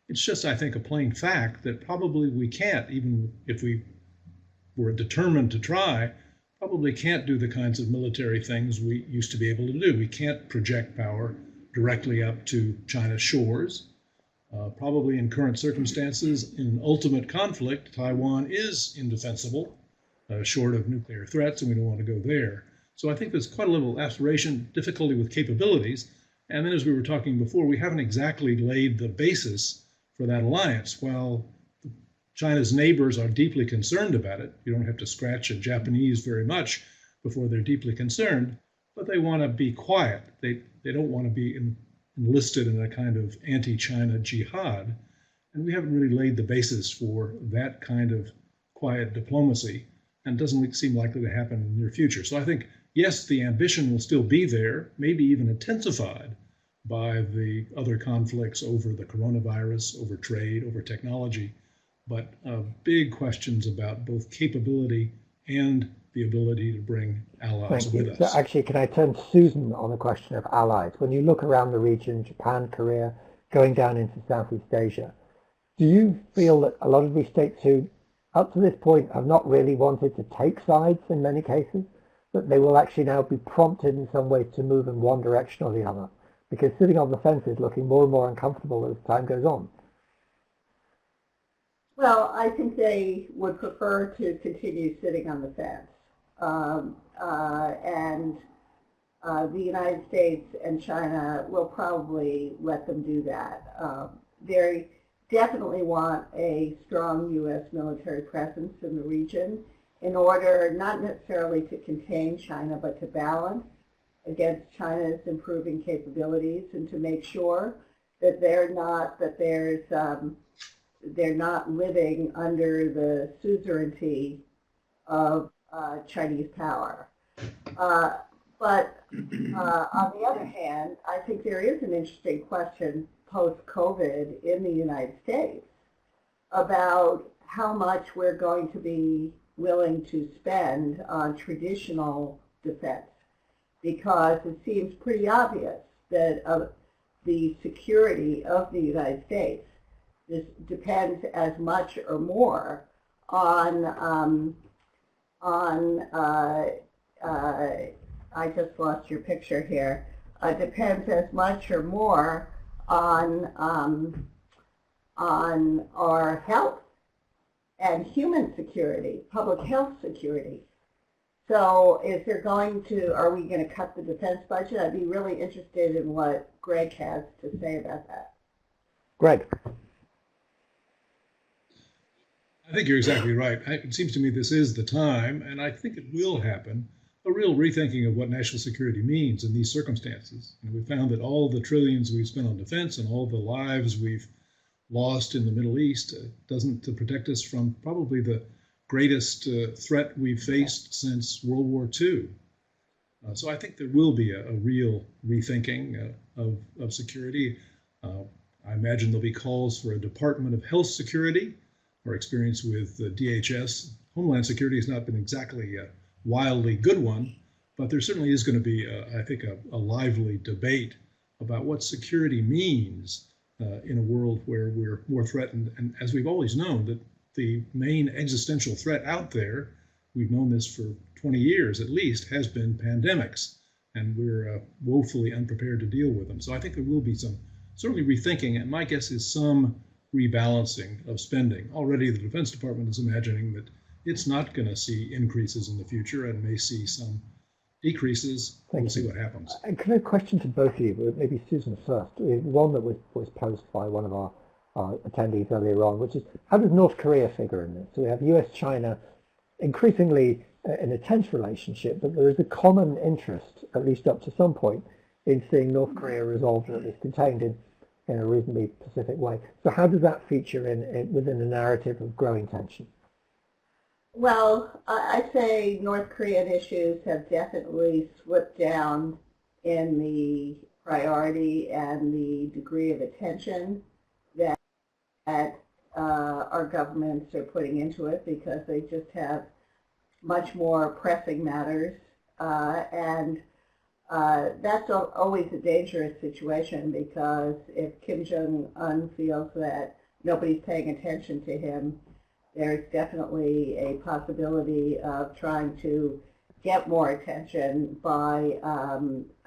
it's just, I think, a plain fact that probably we can't, even if we were determined to try, probably can't do the kinds of military things we used to be able to do. We can't project power directly up to China's shores. Probably in current circumstances, in an ultimate conflict, Taiwan is indefensible, short of nuclear threats, and we don't want to go there. So I think there's quite a little aspiration, difficulty with capabilities. And then, as we were talking before, we haven't exactly laid the basis for that alliance. While China's neighbors are deeply concerned about it, you don't have to scratch a Japanese very much before they're deeply concerned, but they want to be quiet. They don't want to be enlisted in a kind of anti-China jihad. And we haven't really laid the basis for that kind of quiet diplomacy, and doesn't seem likely to happen in the near future. So I think, yes, the ambition will still be there, maybe even intensified by the other conflicts over the coronavirus, over trade, over technology, but big questions about both capability and the ability to bring allies with us. So actually, can I turn to Susan on the question of allies? When you look around the region, Japan, Korea, going down into Southeast Asia, do you feel that a lot of these states who, up to this point, have not really wanted to take sides in many cases, that they will actually now be prompted in some way to move in one direction or the other? Because sitting on the fence is looking more and more uncomfortable as time goes on. Well, I think they would prefer to continue sitting on the fence. The United States and China will probably let them do that. They definitely want a strong U.S. military presence in the region in order not necessarily to contain China, but to balance against China's improving capabilities and to make sure that they're not living under the suzerainty of Chinese power. But on the other hand, I think there is an interesting question post-COVID in the United States about how much we're going to be willing to spend on traditional defense, because it seems pretty obvious that the security of the United States depends as much or more on I just lost your picture here. Depends as much or more on our health and human security, public health security. So are we going to cut the defense budget? I'd be really interested in what Greg has to say about that. Greg. I think you're exactly right. It seems to me this is the time, and I think it will happen, a real rethinking of what national security means in these circumstances. And we found that all the trillions we've spent on defense and all the lives we've lost in the Middle East doesn't protect us from probably the greatest threat we've faced since World War II. So I think there will be a real rethinking of security. I imagine there'll be calls for a Department of Health Security. Our experience with DHS, Homeland Security, has not been exactly a wildly good one, but there certainly is going to be, I think, a lively debate about what security means in a world where we're more threatened. And as we've always known, that the main existential threat out there, we've known this for 20 years at least, has been pandemics, and we're woefully unprepared to deal with them. So I think there will be some certainly rethinking, and my guess is some rebalancing of spending. Already the Defense Department is imagining that it's not going to see increases in the future and may see some decreases. We'll see what happens. And can I have a question to both of you, maybe Susan first? One that was posed by one of our attendees earlier on, which is, how does North Korea figure in this? So we have US-China increasingly in a tense relationship, but there is a common interest, at least up to some point, in seeing North Korea resolved, or at least contained in a reasonably pacific way. So how does that feature within the narrative of growing tension? Well, I'd say North Korean issues have definitely slipped down in the priority and the degree of attention that our governments are putting into it, because they just have much more pressing matters, and that's always a dangerous situation, because if Kim Jong-un feels that nobody's paying attention to him, there's definitely a possibility of trying to get more attention by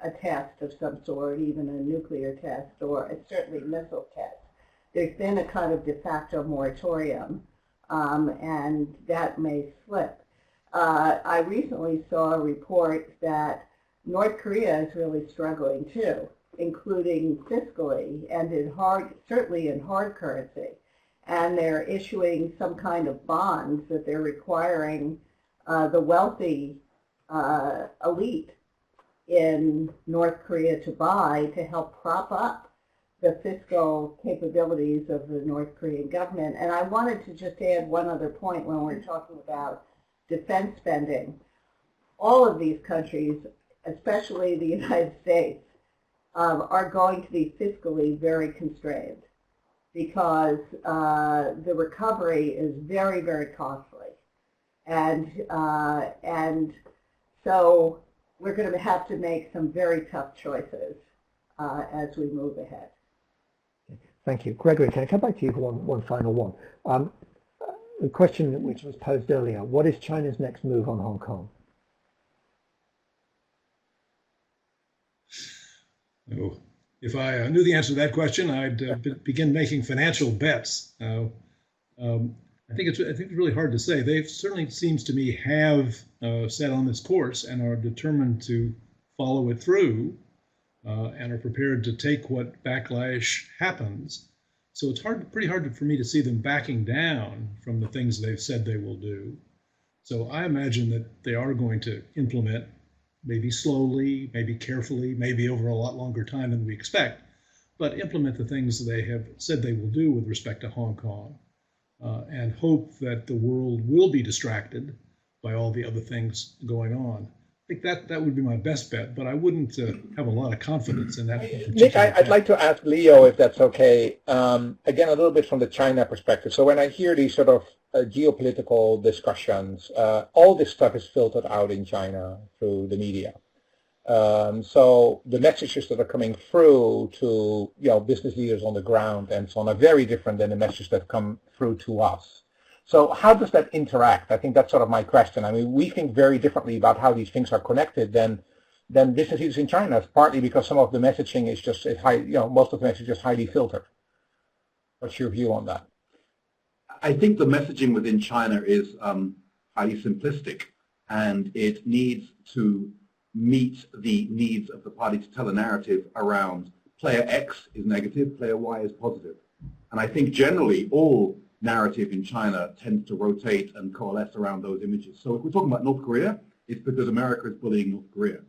a test of some sort, even a nuclear test, or certainly missile test. There's been a kind of de facto moratorium, and that may slip. I recently saw a report that North Korea is really struggling too, including fiscally and certainly in hard currency. And they're issuing some kind of bonds that they're requiring the wealthy elite in North Korea to buy to help prop up the fiscal capabilities of the North Korean government. And I wanted to just add one other point when we're talking about defense spending. All of these countries, especially the United States, are going to be fiscally very constrained, because the recovery is very, very costly. And so we're going to have to make some very tough choices as we move ahead. Thank you. Gregory, can I come back to you for one final one? The question which was posed earlier, what is China's next move on Hong Kong? Oh, if I knew the answer to that question, I'd begin making financial bets. I think it's really hard to say. They certainly, seems to me, have set on this course and are determined to follow it through, and are prepared to take what backlash happens. So it's pretty hard for me to see them backing down from the things they've said they will do. So I imagine that they are going to implement, maybe slowly, maybe carefully, maybe over a lot longer time than we expect, but implement the things they have said they will do with respect to Hong Kong, and hope that the world will be distracted by all the other things going on. I think that would be my best bet, but I wouldn't have a lot of confidence in that. Nick, I'd like to ask Leo, if that's okay, again, a little bit from the China perspective. So when I hear these sort of geopolitical discussions, all this stuff is filtered out in China through the media. So the messages that are coming through to business leaders on the ground and so on are very different than the messages that come through to us. So how does that interact? I think that's sort of my question. I mean, we think very differently about how these things are connected than business leaders in China. It's partly because some of the messaging is just most of the message is highly filtered. What's your view on that? I think the messaging within China is highly simplistic, and it needs to meet the needs of the party to tell a narrative around player X is negative, player Y is positive. And I think generally all narrative in China tends to rotate and coalesce around those images. So if we're talking about North Korea, it's because America is bullying North Korea.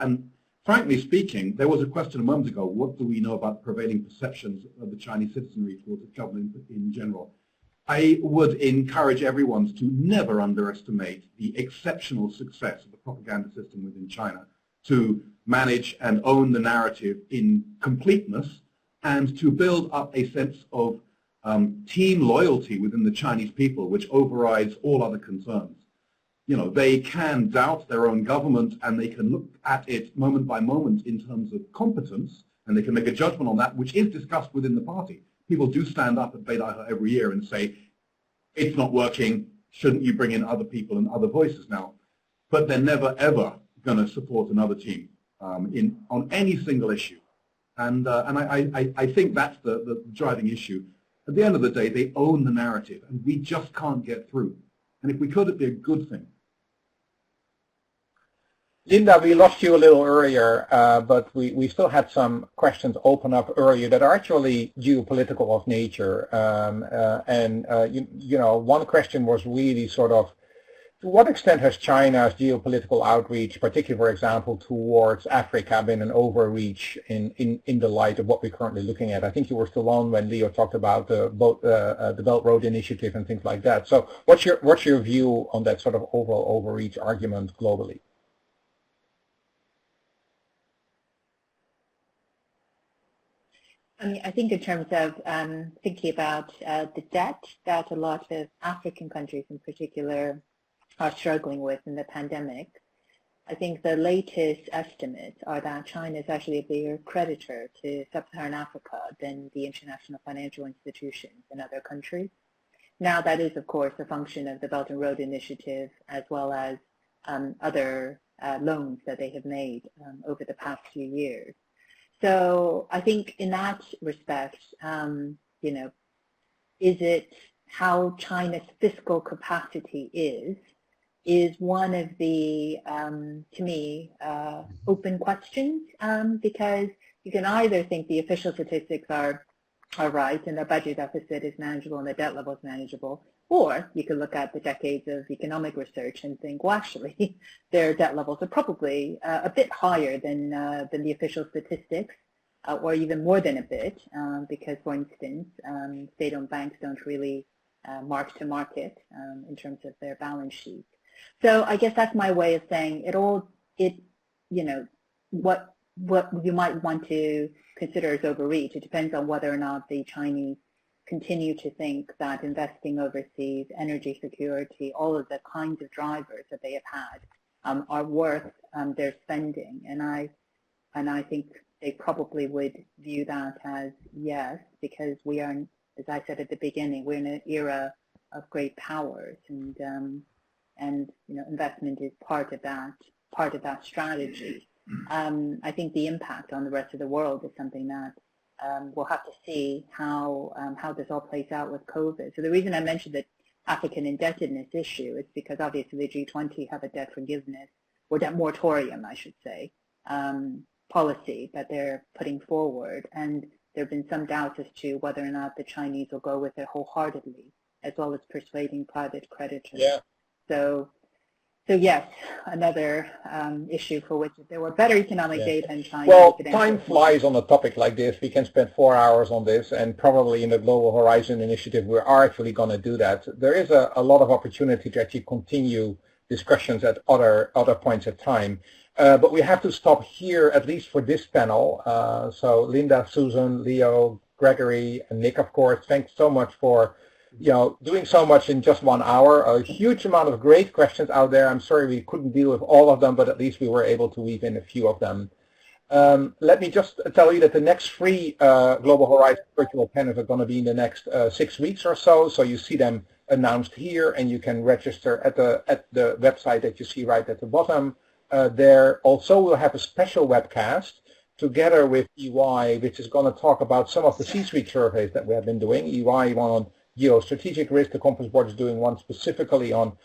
And frankly speaking, there was a question a moment ago, what do we know about prevailing perceptions of the Chinese citizenry towards the government in general? I would encourage everyone to never underestimate the exceptional success of the propaganda system within China to manage and own the narrative in completeness and to build up a sense of team loyalty within the Chinese people, which overrides all other concerns. They can doubt their own government and they can look at it moment by moment in terms of competence, and they can make a judgment on that, which is discussed within the party. People do stand up at Beidaihe every year and say, it's not working, shouldn't you bring in other people and other voices now? But they're never, ever going to support another team on any single issue. And I think that's the driving issue. At the end of the day, they own the narrative, and we just can't get through. And if we could, it'd be a good thing. Linda, we lost you a little earlier, but we still had some questions open up earlier that are actually geopolitical of nature. One question was really sort of, to what extent has China's geopolitical outreach, particularly, for example, towards Africa, been an overreach in the light of what we're currently looking at? I think you were still on when Leo talked about the Belt Road Initiative and things like that. So what's your view on that sort of overall overreach argument globally? I think in terms of thinking about the debt that a lot of African countries in particular are struggling with in the pandemic, I think the latest estimates are that China is actually a bigger creditor to sub-Saharan Africa than the international financial institutions in other countries. Now that is, of course, a function of the Belt and Road Initiative as well as other loans that they have made over the past few years. So I think in that respect, is it how China's fiscal capacity is one of the, to me, open questions, because you can either think the official statistics are right and the budget deficit is manageable and the debt level is manageable, or you can look at the decades of economic research and think, well, actually, their debt levels are probably a bit higher than the official statistics, or even more than a bit, because, for instance, state-owned banks don't really mark to market in terms of their balance sheet. So I guess that's my way of saying what you might want to consider as overreach. It depends on whether or not the Chinese continue to think that investing overseas, energy security, all of the kinds of drivers that they have had are worth their spending. And I think they probably would view that as yes, because we are, as I said at the beginning, we're in an era of great powers, and investment is part of that strategy. I think the impact on the rest of the world is something that we'll have to see how this all plays out with COVID. So the reason I mentioned the African indebtedness issue is because obviously the G20 have a debt forgiveness, or debt moratorium, I should say, policy that they're putting forward. And there have been some doubts as to whether or not the Chinese will go with it wholeheartedly, as well as persuading private creditors. Yeah. So So yes, another issue for which if there were better economic data in China. Well, time flies on a topic like this. We can spend 4 hours on this, and probably in the Global Horizon Initiative, we are actually going to do that. There is a lot of opportunity to actually continue discussions at other points of time. But we have to stop here, at least for this panel. So Linda, Susan, Leo, Gregory, and Nick, of course, thanks so much for doing so much in just 1 hour. A huge amount of great questions out there. I'm sorry we couldn't deal with all of them, but at least we were able to weave in a few of them. Let me just tell you that the next 3 Global Horizon virtual panels are going to be in the next 6 weeks or so. So you see them announced here, and you can register at the website that you see right at the bottom. There also we'll have a special webcast together with EY, which is going to talk about some of the C-suite surveys that we have been doing. EY one on geostrategic risk. The Conference Board is doing one specifically on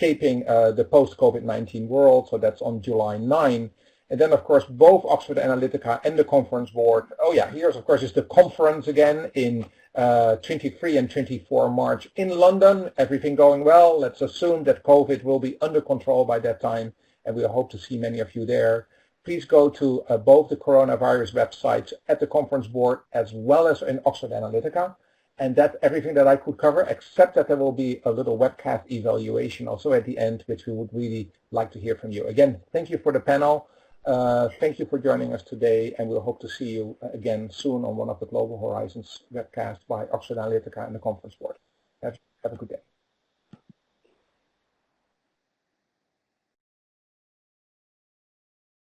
shaping the post-COVID-19 world, so that's on July 9. And then, of course, both Oxford Analytica and the Conference Board. Oh yeah, here's, of course, is the conference again in 23 and 24 March in London. Everything going well. Let's assume that COVID will be under control by that time, and we hope to see many of you there. Please go to both the coronavirus websites at the Conference Board as well as in Oxford Analytica. And that's everything that I could cover, except that there will be a little webcast evaluation also at the end, which we would really like to hear from you. Again, thank you for the panel. Thank you for joining us today, and we'll hope to see you again soon on one of the Global Horizons webcasts by Oxford Analytica and the Conference Board. Have a good day.